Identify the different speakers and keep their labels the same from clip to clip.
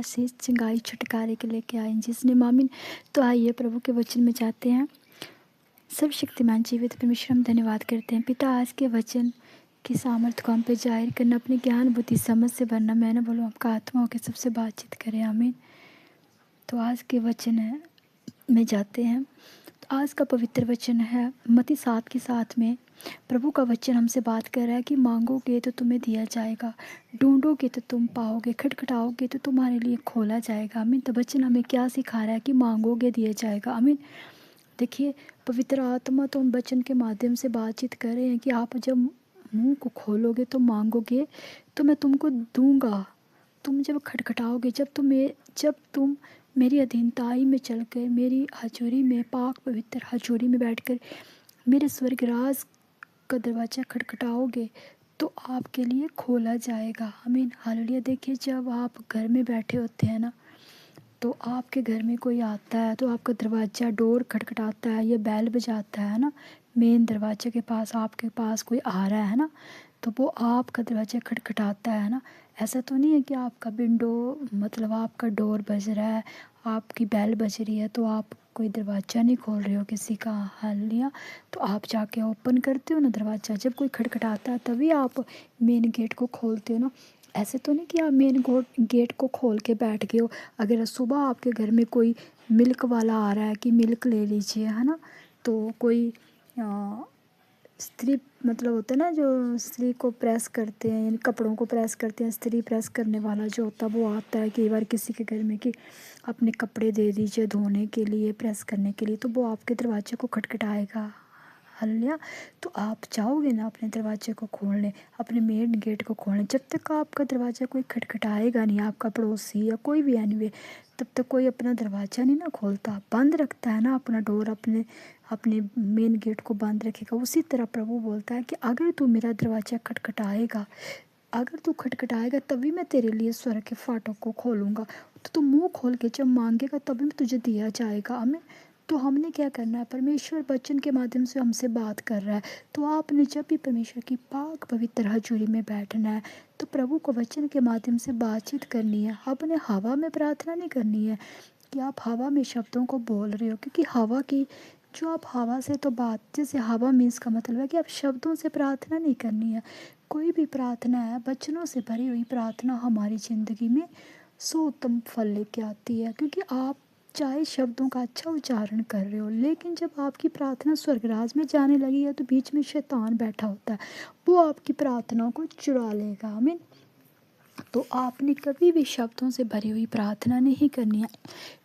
Speaker 1: से चंगाई छुटकारे के लेके आए जिसने मामिन। तो आइए प्रभु के वचन में जाते हैं। सर्वशक्तिमान जीवित परमेश्वर हम धन्यवाद करते हैं पिता, आज के वचन की सामर्थ्य को हम पे जाहिर करना, अपनी ज्ञान बुद्धि समझ से भरना। मैं ना बोलूँ, आपका आत्मा होकर सबसे बातचीत करें। आमीन। तो आज के वचन में जाते हैं। तो आज का पवित्र वचन है मत्ती 7 के 7 में प्रभु का वचन हमसे बात कर रहा है कि मांगोगे तो तुम्हें दिया जाएगा, ढूंढोगे तो तुम पाओगे, खटखटाओगे तो तुम्हारे लिए खोला जाएगा। आमीन। तो वचन हमें क्या सिखा रहा है कि मांगोगे दिया जाएगा। आमीन। देखिए, पवित्र आत्मा तो हम वचन के माध्यम से बातचीत कर रहे हैं कि आप जब मुंह को खोलोगे तो मांगोगे तो मैं तुमको दूंगा। तुम जब खटखटाओगे, जब तुम मेरी अधीनताई में चल कर, मेरी हजूरी में, पाक पवित्र हजूरी में बैठकर मेरे स्वर्गराज का दरवाज़ा खटखटाओगे तो आपके लिए खोला जाएगा। आमीन। हालेलुया। देखिए, जब आप घर में बैठे होते हैं ना, तो आपके घर में कोई आता है तो आपका दरवाज़ा डोर खटखटाता है या बैल बजाता है ना, मेन दरवाजे के पास आपके पास कोई आ रहा है ना, तो वो आपका दरवाज़ा खटखटाता है ना। ऐसा तो नहीं है कि आपका विंडो मतलब आपका डोर बज रहा है, आपकी बैल बज रही है तो आप कोई दरवाज़ा नहीं खोल रहे हो किसी का। हालेलुया। तो आप जाके ओपन करते हो ना दरवाज़ा, जब कोई खटखटाता है तभी आप मेन गेट को खोलते हो ना। ऐसे तो नहीं कि आप मेन गेट को खोल के बैठ गए हो। अगर सुबह आपके घर में कोई मिल्क वाला आ रहा है कि मिल्क ले लीजिए, है ना, तो कोई स्त्री मतलब होता है ना, जो स्त्री को प्रेस करते हैं, यानी कपड़ों को प्रेस करते हैं, स्त्री प्रेस करने वाला जो होता है वो आता है कई बार किसी के घर में कि अपने कपड़े दे दीजिए धोने के लिए, प्रेस करने के लिए, तो वो आपके दरवाजे को खटखटाएगा। हालेलुया। तो आप चाहोगे ना अपने दरवाजे को खोलने, अपने मेन गेट को खोलने, जब तक आपका दरवाज़ा कोई खटखटाएगा नहीं, आपका पड़ोसी या कोई भी एनीवे, तब तक कोई अपना दरवाज़ा नहीं ना खोलता, बंद रखता है ना अपना डोर, अपने अपने मेन गेट को बंद रखेगा। उसी तरह प्रभु बोलता है कि अगर तू मेरा दरवाज़ा खटखटाएगा, अगर तू खटखटाएगा तभी मैं तेरे लिए स्वर्ग के फाटक को खोलूँगा। तो तू मुंह खोल के जब मांगेगा तभी मैं तुझे दिया जाएगा। हमें तो हमने क्या करना है, परमेश्वर वचन के माध्यम से हमसे बात कर रहा है, तो आपने जब भी परमेश्वर की पाक पवित्र हजूरी में बैठना है तो प्रभु को वचन के माध्यम से बातचीत करनी है। आपने हवा में प्रार्थना नहीं करनी है कि आप हवा में शब्दों को बोल रहे हो, क्योंकि हवा की जो आप हवा से तो बात, जैसे हवा मीन्स का मतलब है कि आप शब्दों से प्रार्थना नहीं करनी है। कोई भी प्रार्थना है वचनों से भरी हुई प्रार्थना हमारी ज़िंदगी में 100 उत्तम फल लेके आती है, क्योंकि आप चाहे शब्दों का अच्छा उच्चारण कर रहे हो, लेकिन जब आपकी प्रार्थना स्वर्गराज में जाने लगी है तो बीच में शैतान बैठा होता है, वो आपकी प्रार्थना को चुरा लेगा। आमीन। तो आपने कभी भी शब्दों से भरी हुई प्रार्थना नहीं करनी है।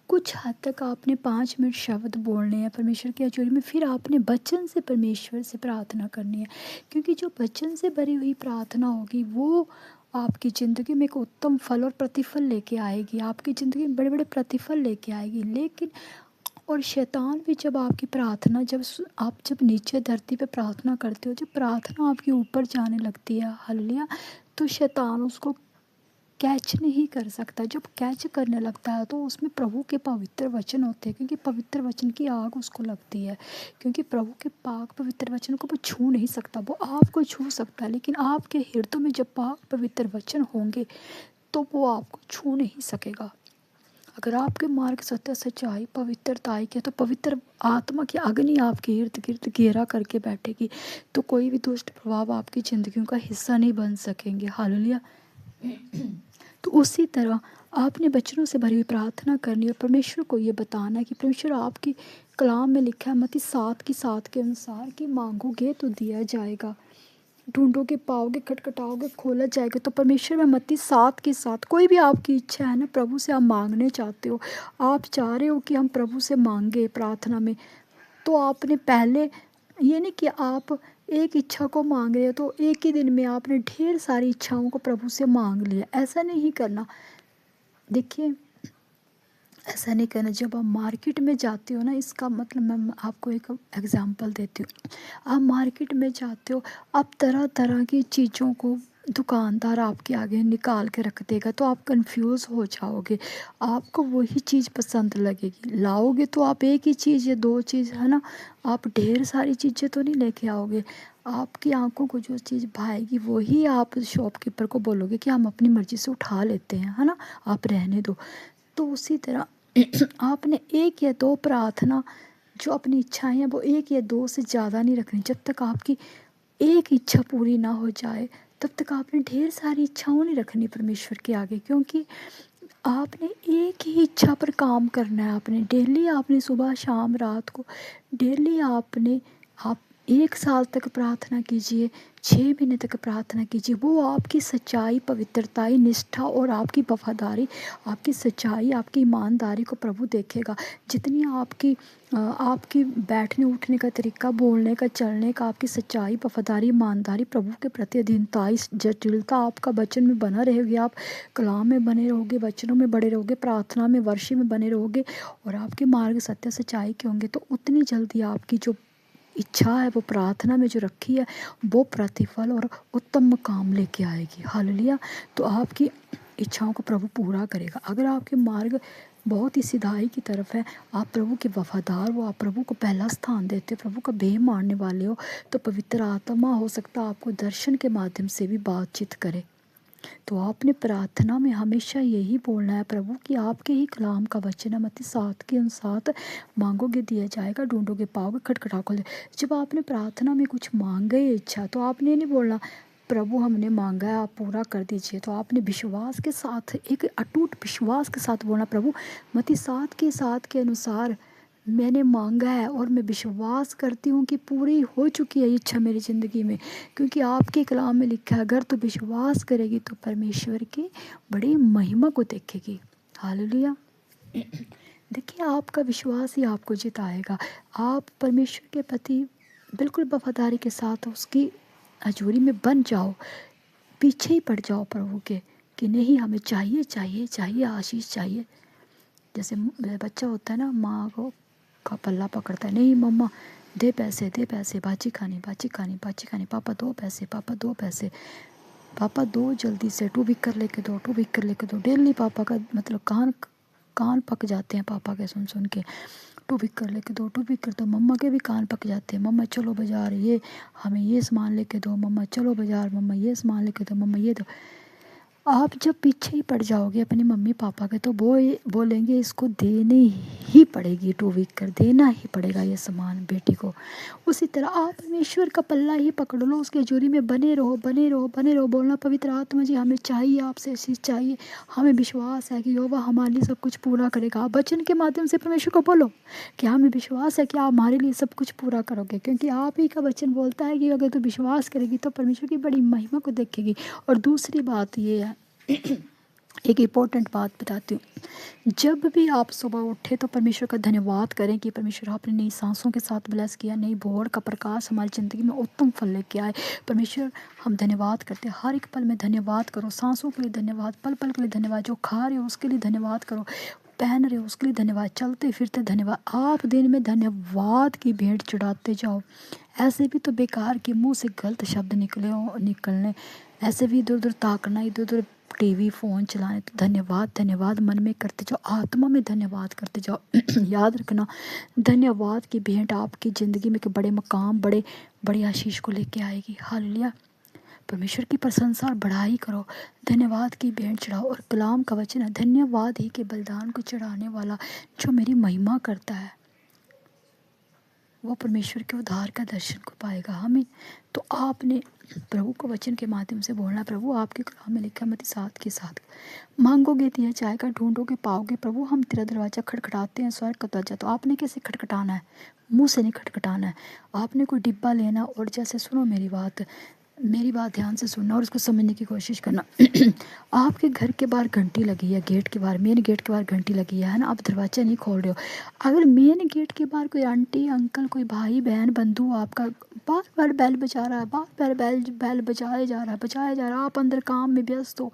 Speaker 1: कुछ हद तक आपने 5 मिनट शब्द बोलने हैं परमेश्वर की हजूरी में, फिर आपने वचन से परमेश्वर से प्रार्थना करनी है, क्योंकि जो वचन से भरी हुई प्रार्थना होगी वो आपकी ज़िंदगी में एक उत्तम फल और प्रतिफल लेके आएगी, आपकी ज़िंदगी में बड़े बड़े प्रतिफल लेके आएगी। लेकिन और शैतान भी जब आपकी प्रार्थना, आप जब नीचे धरती पे प्रार्थना करते हो, जब प्रार्थना आपके ऊपर जाने लगती है, हालेलुया, तो शैतान उसको कैच नहीं कर सकता। जब कैच करने लगता है तो उसमें प्रभु के पवित्र वचन होते हैं, क्योंकि पवित्र वचन की आग उसको लगती है, क्योंकि प्रभु के पाक पवित्र वचन को वो छू नहीं सकता। वो आपको छू सकता है, लेकिन आपके हृदय में जब पाक पवित्र वचन होंगे तो वो आपको छू नहीं सकेगा। अगर आपके मार्ग सत्य सच्चाई पवित्रताई के, तो पवित्र आत्मा की अग्नि आपके इर्द गिर्द घेरा करके बैठेगी, तो कोई भी दुष्ट प्रभाव आपकी ज़िंदगियों का हिस्सा नहीं बन सकेंगे। हालेलुया। तो उसी तरह आपने वचनों से भरी हुई प्रार्थना करनी है, परमेश्वर को ये बताना है कि परमेश्वर, आपकी कलाम में लिखा है मत्ती 7 की 7 के अनुसार कि मांगोगे तो दिया जाएगा, ढूंढोगे पाओगे, खटखटाओगे खोला जाएगा। तो परमेश्वर में मत्ती 7 के 7 कोई भी आपकी इच्छा है ना, प्रभु से आप मांगने चाहते हो, आप चाह रहे हो कि हम प्रभु से मांगे प्रार्थना में, तो आपने पहले ये नहीं कि आप एक इच्छा को मांग रहे हो तो एक ही दिन में आपने ढेर सारी इच्छाओं को प्रभु से मांग लिया, ऐसा नहीं करना। देखिए, ऐसा नहीं करना। जब आप मार्केट में जाते हो ना, इसका मतलब मैं आपको एक एग्जांपल देती हूँ। आप मार्केट में जाते हो, आप तरह तरह की चीज़ों को दुकानदार आपके आगे निकाल के रख देगा तो आप कंफ्यूज हो जाओगे। आपको वही चीज़ पसंद लगेगी, लाओगे तो आप एक ही चीज़ या दो चीज़, है ना, आप ढेर सारी चीज़ें तो नहीं लेके आओगे। आपकी आंखों को जो चीज़ भाएगी वही आप शॉपकीपर को बोलोगे कि हम अपनी मर्ज़ी से उठा लेते हैं, है ना, आप रहने दो। तो उसी तरह आपने एक या दो प्रार्थना, जो अपनी इच्छाएं हैं वो एक या दो से ज़्यादा नहीं रखनी। जब तक आपकी एक इच्छा पूरी ना हो जाए तब तक आपने ढेर सारी इच्छाओं नहीं रखनी परमेश्वर के आगे, क्योंकि आपने एक ही इच्छा पर काम करना है। आपने डेली, आपने सुबह शाम रात को डेली आपने, आप 1 साल तक प्रार्थना कीजिए, 6 महीने तक प्रार्थना कीजिए। वो आपकी सच्चाई, पवित्रताई, निष्ठा और आपकी वफादारी, आपकी सच्चाई, आपकी ईमानदारी को प्रभु देखेगा। जितनी आपकी बैठने उठने का तरीका, बोलने का, चलने का, आपकी सच्चाई, वफादारी, ईमानदारी, प्रभु के प्रति अधीनता, इस जटिलता आपका वचन में बना रहेगी। आप कलाम में बने रहोगे, वचनों में बड़े रहोगे, प्रार्थना में, वर्षी में बने रहोगे और आपके मार्ग सत्य सच्चाई के होंगे, तो उतनी जल्दी आपकी जो इच्छा है, वो प्रार्थना में जो रखी है, वो प्रतिफल और उत्तम काम लेके आएगी। हालेलुया। तो आपकी इच्छाओं को प्रभु पूरा करेगा। अगर आपके मार्ग बहुत ही सिधाई की तरफ है, आप प्रभु के वफादार हो, आप प्रभु को पहला स्थान देते हो, प्रभु का बेह मानने वाले हो, तो पवित्र आत्मा हो सकता है आपको दर्शन के माध्यम से भी बातचीत करे। तो आपने प्रार्थना में हमेशा यही बोलना है प्रभु कि आपके ही कलाम का वचन है, मत्ती 7 के अनुसार, मांगोगे दिया जाएगा, ढूंढोगे पाओगे, खटखटा खोले। जब आपने प्रार्थना में कुछ मांगे इच्छा, तो आपने नहीं बोलना प्रभु हमने मांगा है आप पूरा कर दीजिए। तो आपने विश्वास के साथ, एक अटूट विश्वास के साथ बोलना, प्रभु मत्ती 7 के अनुसार मैंने मांगा है और मैं विश्वास करती हूँ कि पूरी हो चुकी है इच्छा मेरी ज़िंदगी में, क्योंकि आपके कलाम में लिखा है अगर तो विश्वास करेगी तो परमेश्वर की बड़ी महिमा को देखेगी। हालेलुया। देखिए, आपका विश्वास ही आपको जिताएगा। आप परमेश्वर के प्रति बिल्कुल वफादारी के साथ उसकी हजूरी में बन जाओ, पीछे ही पड़ जाओ प्रभु के कि नहीं हमें चाहिए चाहिए चाहिए, आशीष चाहिए। जैसे बच्चा होता है ना, माँ को का पल्ला पकड़ता है, नहीं मम्मा दे पैसे, दे पैसे, बाजी खानी, बाजी खानी, बाजी खानी, पापा 2 पैसे, पापा 2 पैसे, पापा दो जल्दी से, 2 बिक्कर लेके दो, 2 बिक्कर लेके दो। डेली पापा का मतलब कान कान पक जाते हैं पापा के सुन सुन के, 2 बिक्कर लेके दो, 2 बिक्कर। तो मम्मा के भी कान पक जाते हैं, मम्मा चलो बाजार, ये हमें ये सामान लेके दो, मम्मा चलो बाजार, मम्मा ये सामान लेके दो, मम्मा ये दो। आप जब पीछे ही पड़ जाओगे अपनी मम्मी पापा के, तो वो बोलेंगे इसको देनी ही पड़ेगी, 2 वीक देना ही पड़ेगा ये सामान बेटी को। उसी तरह आप परमेश्वर का पल्ला ही पकड़ लो, उसके जोरी में बने रहो, बने रहो, बने रहो। बोलना पवित्र आत्मा जी हमें चाहिए, आपसे चीज़ चाहिए, हमें विश्वास है कि यहोवा हमारे लिए सब कुछ पूरा करेगा। आप वचन के माध्यम से परमेश्वर को बोलो कि हमें विश्वास है कि आप हमारे लिए सब कुछ पूरा करोगे, क्योंकि आप ही का वचन बोलता है कि अगर तू विश्वास करेगी तो परमेश्वर की बड़ी महिमा को देखेगी। और दूसरी बात ये है, एक इम्पोर्टेंट बात बताती हूँ, जब भी आप सुबह उठे तो परमेश्वर का धन्यवाद करें कि परमेश्वर आपने नई सांसों के साथ ब्लेस किया, नई भोर का प्रकाश हमारी ज़िंदगी में उत्तम फल लेके आए। परमेश्वर हम धन्यवाद करते हैं, हर एक पल में धन्यवाद करो, सांसों के लिए धन्यवाद, पल पल के लिए धन्यवाद, जो खा रहे हो उसके लिए धन्यवाद करो, पहन रहे हो उसके लिए धन्यवाद, चलते फिरते धन्यवाद। आप दिन में धन्यवाद की भेंट चढ़ाते जाओ। ऐसे भी तो बेकार के मुंह से गलत शब्द निकलने, ऐसे भी इधर उधर ताकना, इधर उधर टीवी फ़ोन चलाने, तो धन्यवाद धन्यवाद मन में करते जाओ, आत्मा में धन्यवाद करते जाओ। याद रखना, धन्यवाद की भेंट आपकी ज़िंदगी में के बड़े मकाम, बड़ी आशीष को लेके आएगी। हालेलुया। परमेश्वर की प्रशंसा और बढ़ाई करो, धन्यवाद की भेंट चढ़ाओ। और कलाम का वचन है, धन्यवाद ही के बलिदान को चढ़ाने वाला जो मेरी महिमा करता है वो परमेश्वर के उद्धार का दर्शन को पाएगा। हमें तो आपने प्रभु को वचन के माध्यम से बोलना, प्रभु आपके कलाम में लिखा मत्ती 7 के 7, मांगोगे दिया जाएगा, ढूंढोगे पाओगे, प्रभु हम तेरा दरवाज़ा खटखटाते हैं, स्वर्ग का दरवाजा। तो आपने कैसे खटखटाना है? मुंह से नहीं खटखटाना है, आपने कोई डिब्बा लेना और जैसे, सुनो मेरी बात ध्यान से सुनना और उसको समझने की कोशिश करना। आपके घर के बाहर घंटी लगी है, गेट के बाहर, मेन गेट के बाहर घंटी लगी है ना, आप दरवाज़ा नहीं खोल रहे हो। अगर मेन गेट के बाहर कोई आंटी अंकल, कोई भाई बहन बंधु आपका बार बार बैल बजा रहा है, बार बार बैल बजाया जा रहा है, आप अंदर काम में व्यस्त हो,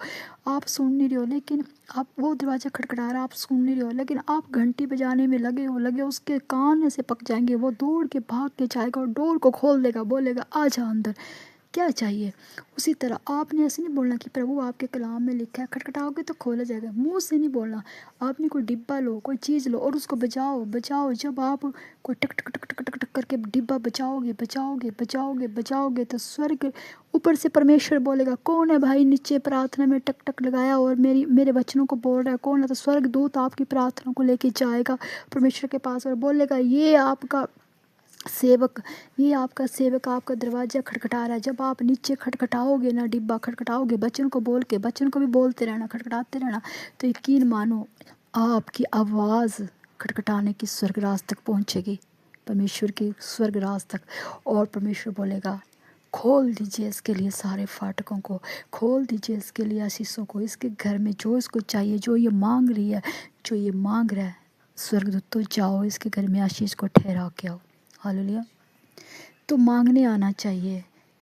Speaker 1: आप सुन नहीं रहे हो, लेकिन आप, वो दरवाज़ा खटखटा रहा है, आप सुन नहीं रहे हो, लेकिन आप घंटी बजाने में लगे हो, उसके कान से पक जाएंगे, वो दौड़ के भाग के जाएगा और डोर को खोल देगा, बोलेगा आ जा अंदर। क्या चाहिए। उसी तरह आपने ऐसे नहीं बोलना कि प्रभु आपके कलाम में लिखा है, खटखटाओगे तो खोला जाएगा, मुंह से नहीं बोलना। आपने कोई डिब्बा लो, कोई चीज़ लो और उसको बजाओ बजाओ। जब आप कोई टक टक टक टक टक टक करके डिब्बा बजाओगे बजाओगे बजाओगे बजाओगे तो स्वर्ग ऊपर से परमेश्वर बोलेगा, कौन है भाई नीचे प्रार्थना में टक टक लगाया और मेरे वचनों को बोल रहा है, कौन है। तो स्वर्ग दूत आपकी प्रार्थना को लेके जाएगा परमेश्वर के पास और बोलेगा, ये आपका सेवक, ये आपका सेवक आपका दरवाज़ा खटखटा रहा है। जब आप नीचे खटखटाओगे ना, डिब्बा खटखटाओगे बच्चन को बोल के, बच्चन को भी बोलते रहना, खटखटाते रहना, तो यकीन मानो आपकी आवाज़ खटखटाने की स्वर्गराज तक पहुंचेगी, परमेश्वर की स्वर्गराज तक। और परमेश्वर बोलेगा, खोल दीजिए इसके लिए सारे फाटकों को, खोल दीजिए इसके लिए आशीषों को, इसके घर में जो इसको चाहिए, जो ये मांग रही है, जो ये मांग रहा है, स्वर्गदूतों जाओ इसके घर में आशीष को ठहरा के आओ। हालेलुया। तो मांगने आना चाहिए,